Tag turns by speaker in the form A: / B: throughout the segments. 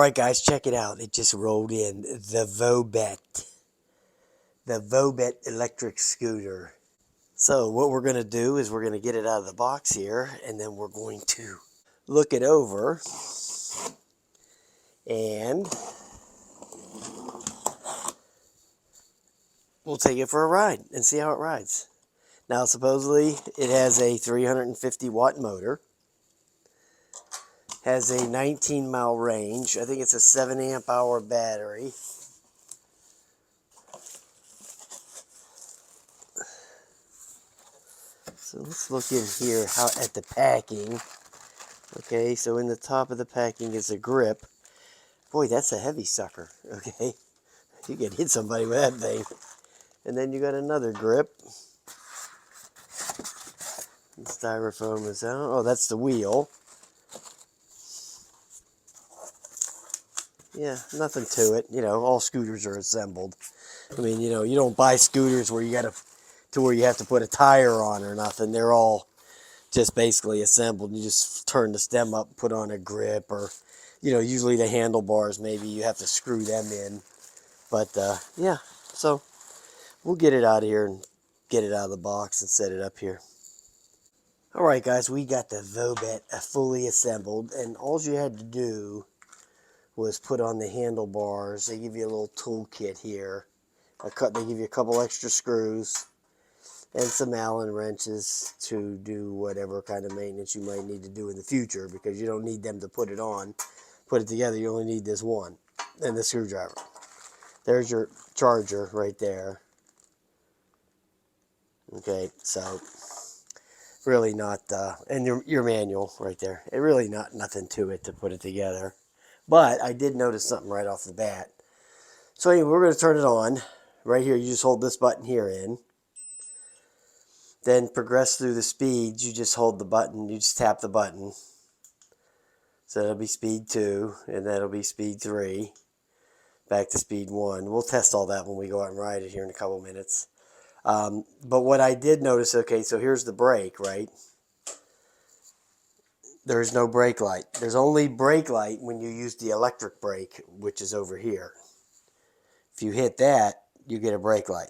A: Alright guys, check it out. It just rolled in. The VOBET. The VOBET electric scooter. So what we're going to do is we're going to get it out of the box here, and then we're going to look it over and we'll take it for a ride and see how it rides. Now supposedly it has a 350 watt motor. Has a 19-mile range. I think it's a 7 amp hour battery. So let's look in here at the packing. Okay, so in the top of the packing is a grip. Boy, that's a heavy sucker. Okay, you could hit somebody with that thing. And then you got another grip. The styrofoam is out. Oh, that's the wheel. Yeah, nothing to it. You know, all scooters are assembled. I mean, you know, you don't buy scooters where you where you have to put a tire on or nothing. They're all just basically assembled. You just turn the stem up, put on a grip, or, you know, usually the handlebars, maybe you have to screw them in. But, yeah, so we'll get it out of here and get it out of the box and set it up here. Alright guys, we got the VOBET fully assembled, and all you had to do was put on the handlebars. They give you a little toolkit here. They give you a couple extra screws and some Allen wrenches to do whatever kind of maintenance you might need to do in the future, because you don't need them to put it together. You only need this one and the screwdriver. There's your charger right there. Okay, so really not, and your manual right there. It really nothing to it to put it together. But I did notice something right off the bat. So anyway, we're going to turn it on. Right here, you just hold this button here in. Then progress through the speeds. You just hold the button. You just tap the button. So that'll be speed 2, and that'll be speed 3. Back to speed 1. We'll test all that when we go out and ride it here in a couple minutes. But what I did notice, okay, so here's the brake, right? There's no brake light. There's only brake light when you use the electric brake, which is over here. If you hit that, you get a brake light.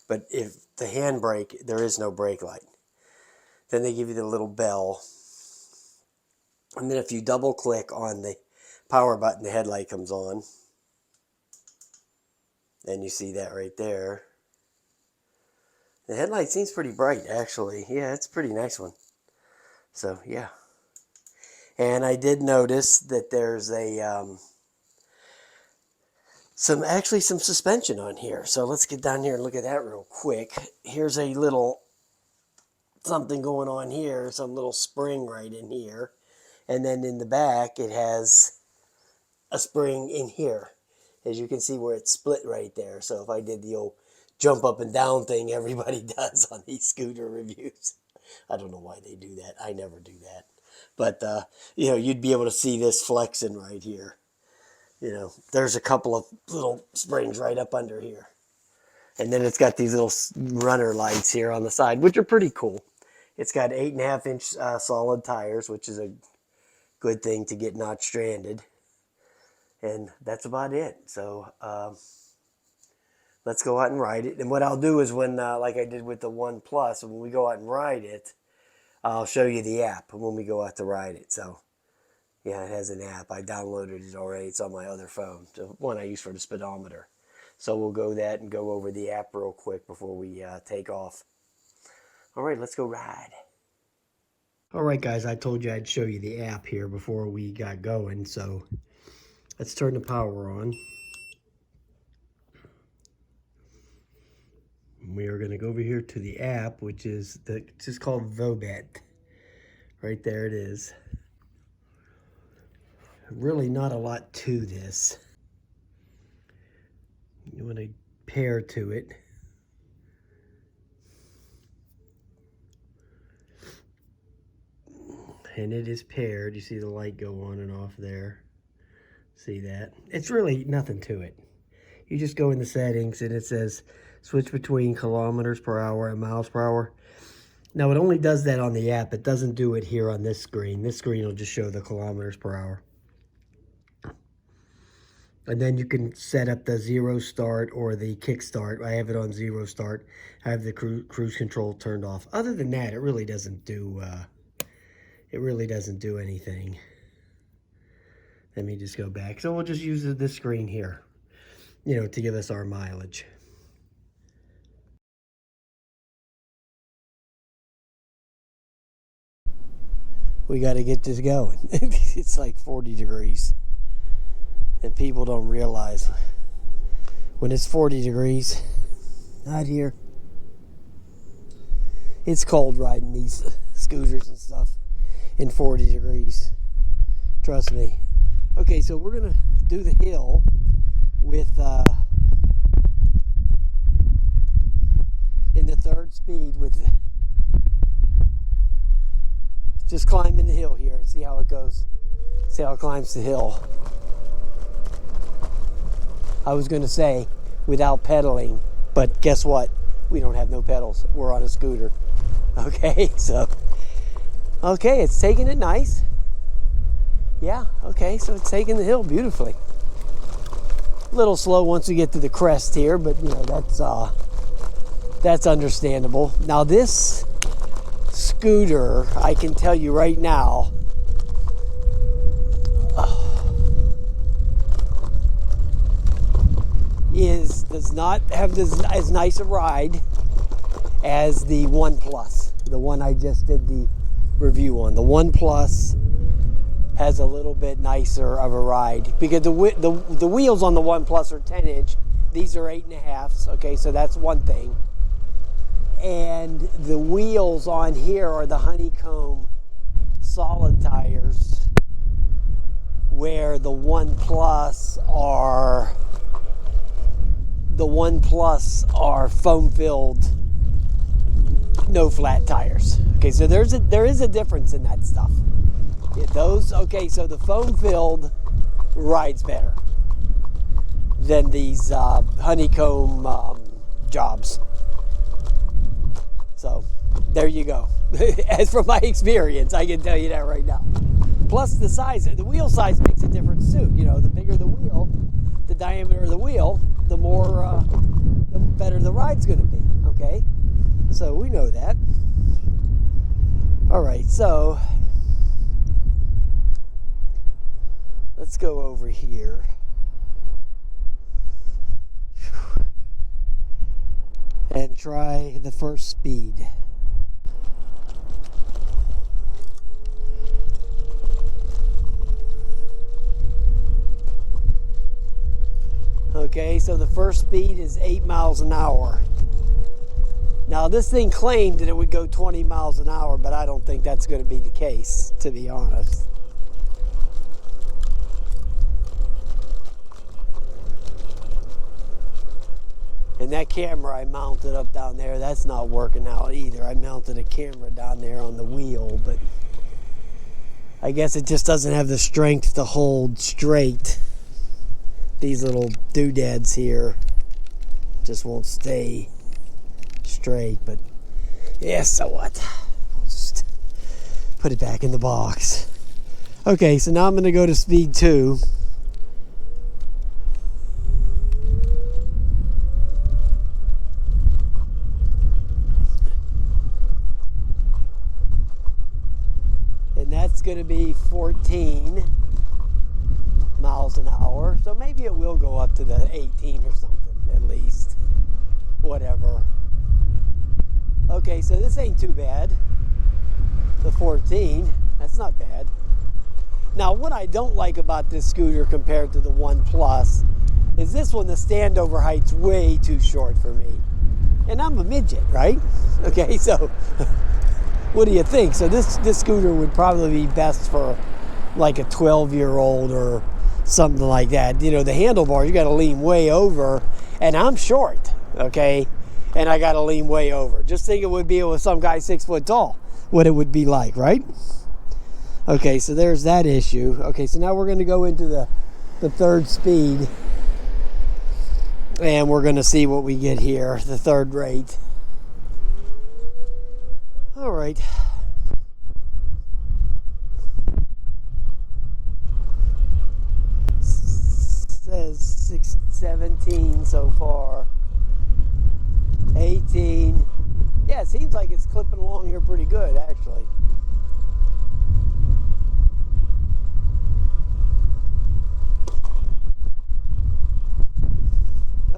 A: But if the hand brake, there is no brake light. Then they give you the little bell. And then if you double click on the power button, the headlight comes on. And you see that right there. The headlight seems pretty bright, actually. Yeah, it's a pretty nice one. So, yeah. And I did notice that there's a some suspension on here. So let's get down here and look at that real quick. Here's a little something going on here, some little spring right in here. And then in the back it has a spring in here. As you can see where it's split right there. So if I did the old jump up and down thing everybody does on these scooter reviews. I don't know why they do that. I never do that. But, you know, you'd be able to see this flexing right here. You know, there's a couple of little springs right up under here. And then it's got these little runner lights here on the side, which are pretty cool. It's got 8.5-inch solid tires, which is a good thing to get not stranded. And that's about it. So, let's go out and ride it. And what I'll do is when, like I did with the One Plus, when we go out and ride it, I'll show you the app when we go out to ride it. So, yeah, it has an app. I downloaded it already. It's on my other phone, the one I use for the speedometer. So we'll go over the app real quick before we take off. All right, let's go ride. All right, guys, I told you I'd show you the app here before we got going. So let's turn the power on. We are going to go over here to the app, which is just called VOBET. Right there it is. Really not a lot to this. You want to pair to it. And it is paired. You see the light go on and off there. See that? It's really nothing to it. You just go in the settings and it says switch between kilometers per hour and miles per hour. Now it only does that on the app. It doesn't do it here on this screen. This screen will just show the kilometers per hour. And then you can set up the 0 start or the kick start. I have it on 0 start. I have the cruise control turned off. Other than that, it really doesn't do anything. Let me just go back. So we'll just use this screen here, you know, to give us our mileage. We got to get this going. It's like 40 degrees. And people don't realize when it's 40 degrees out here, it's cold riding these scooters and stuff in 40 degrees. Trust me. Okay, so we're going to do the hill with in the 3rd speed with just climbing the hill here and see how it goes. See how it climbs the hill. I was going to say without pedaling, but guess what? We don't have no pedals. We're on a scooter. Okay, so, okay, it's taking it nice. Yeah, okay, so it's taking the hill beautifully. A little slow once we get to the crest here, but you know, that's understandable. Now this scooter, I can tell you right now, does not have as nice a ride as the One Plus, the one I just did the review on. The One Plus has a little bit nicer of a ride because the wheels on the One Plus are 10-inch. These are 8.5s. Okay, so that's one thing. And the wheels on here are the honeycomb solid tires, where the One Plus are foam-filled, no flat tires. Okay, so there is a difference in that stuff. Yeah, okay, so the foam-filled rides better than these honeycomb jobs. So there you go. As from my experience, I can tell you that right now. Plus the size, the wheel size makes a difference too. You know, the bigger the wheel, the diameter of the wheel, the more, the better the ride's going to be. Okay, so we know that. All right, so let's go over here. And try the 1st speed. Okay, so the 1st speed is 8 miles an hour. Now this thing claimed that it would go 20 miles an hour, but I don't think that's going to be the case, to be honest. And that camera I mounted up down there, that's not working out either. I mounted a camera down there on the wheel, but I guess it just doesn't have the strength to hold straight. These little doodads here just won't stay straight, but yeah, so what? I'll just put it back in the box. Okay, so now I'm going to go to speed 2. And that's going to be 14 miles an hour. So maybe it will go up to the 18 or something, at least. Whatever. Okay, so this ain't too bad. The 14, that's not bad. Now, what I don't like about this scooter compared to the One Plus is this one, the standover height's way too short for me. And I'm a midget, right? Okay, so what do you think? So this scooter would probably be best for like a 12-year-old or something like that. You know, the handlebar, you got to lean way over, and I'm short, okay? And I got to lean way over. Just think it would be with some guy 6 foot tall, what it would be like, right? Okay, so there's that issue. Okay, so now we're going to go into the 3rd speed, and we're going to see what we get here, the 3rd rate. All right. Says 17 so far. 18. Yeah, it seems like it's clipping along here pretty good, actually.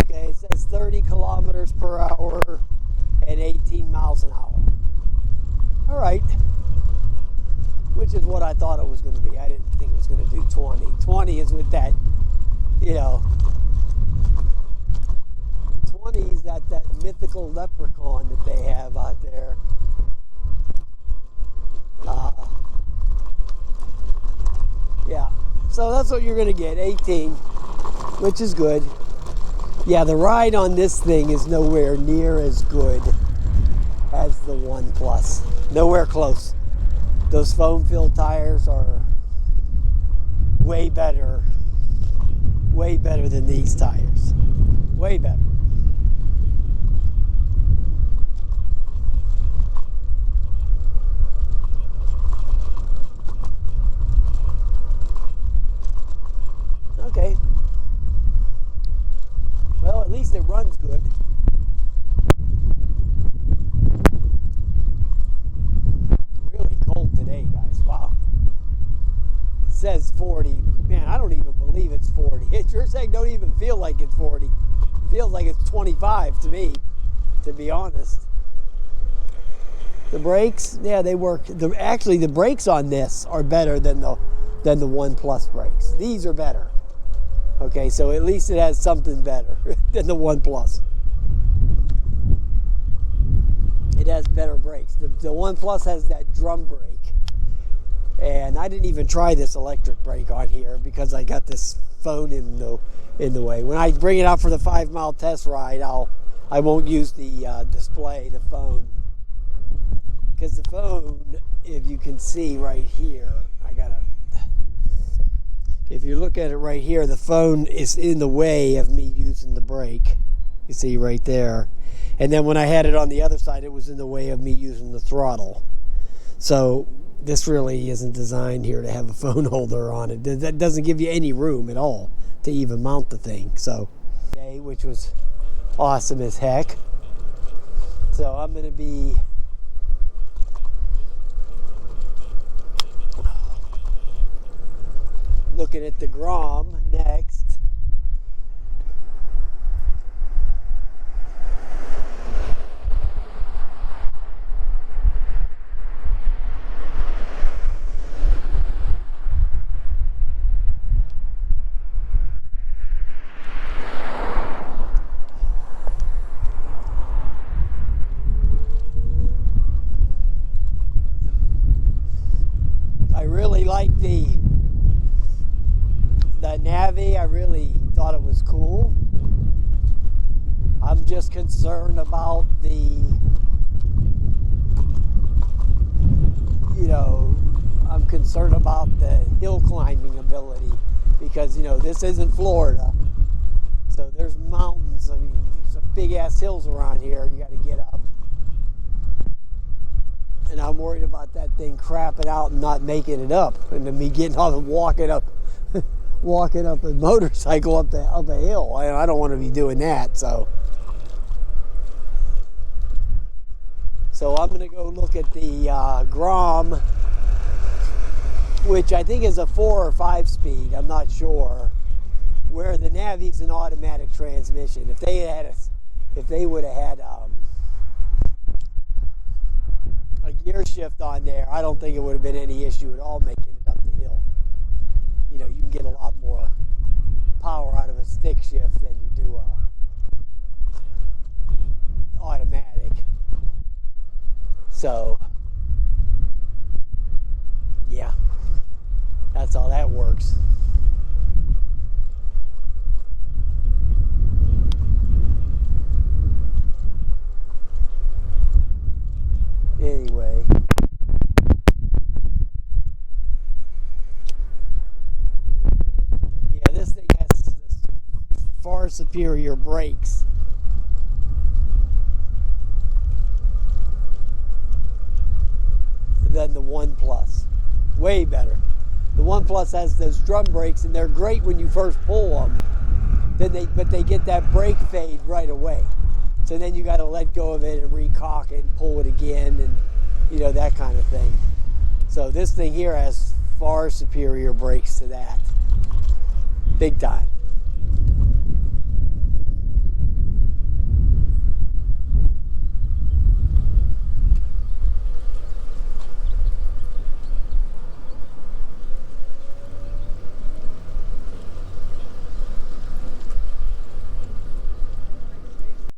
A: Okay, it says 30 kilometers per hour and 18 miles an hour. All right. Which is what I thought it was going to be. I didn't think it was going to do 20. 20 is with that, you know, 20 is that mythical leprechaun that they have out there. Yeah, so that's what you're going to get, 18, which is good. Yeah, the ride on this thing is nowhere near as good as the One Plus. Nowhere close. Those foam-filled tires are way better than these tires. Way better. Okay. Well, at least it runs good. Really cold today, guys. Wow. It says 40. Man, I don't even believe it's 40. It's sure saying don't even feel like it's 40. It feels like it's 25 to me, to be honest. The brakes, yeah, they work. Actually, the brakes on this are better than the One Plus brakes. These are better. Okay, so at least it has something better than the One Plus. It has better brakes. The One Plus has that drum brake. And I didn't even try this electric brake on here because I got this phone in the way. When I bring it out for the 5-mile test ride, I won't use the display, the phone. Because the phone, if you can see right here, if you look at it right here, the phone is in the way of me using the brake. You see right there. And then when I had it on the other side, it was in the way of me using the throttle. So this really isn't designed here to have a phone holder on it. That doesn't give you any room at all to even mount the thing. So, which was awesome as heck. So I'm going to be looking at the Grom next. I really like the Navi. I really thought it was cool. I'm just concerned about I'm concerned about the hill climbing ability because, this isn't Florida. So there's mountains. I mean, some big ass hills around here you got to get up. And I'm worried about that thing crapping out and not making it up. And then me getting off and walking up a motorcycle up a hill. I don't want to be doing that. So I'm going to go look at the Grom, which I think is a 4 or 5 speed. I'm not sure. Where the Navi's an automatic transmission. If they would have had a gear shift on there, I don't think it would have been any issue at all making it up the hill. You can get a lot more power out of a stick shift than you do automatic. So, yeah, that's how that works. Anyway. Yeah, this thing has far superior brakes. Than the One Plus. Way better. The One Plus has those drum brakes and they're great when you first pull them.
B: but they get that brake fade right away. So then you got to let go of it and recock it and pull it again, and you know, that kind of thing. So this thing here has far superior brakes to that. Big time.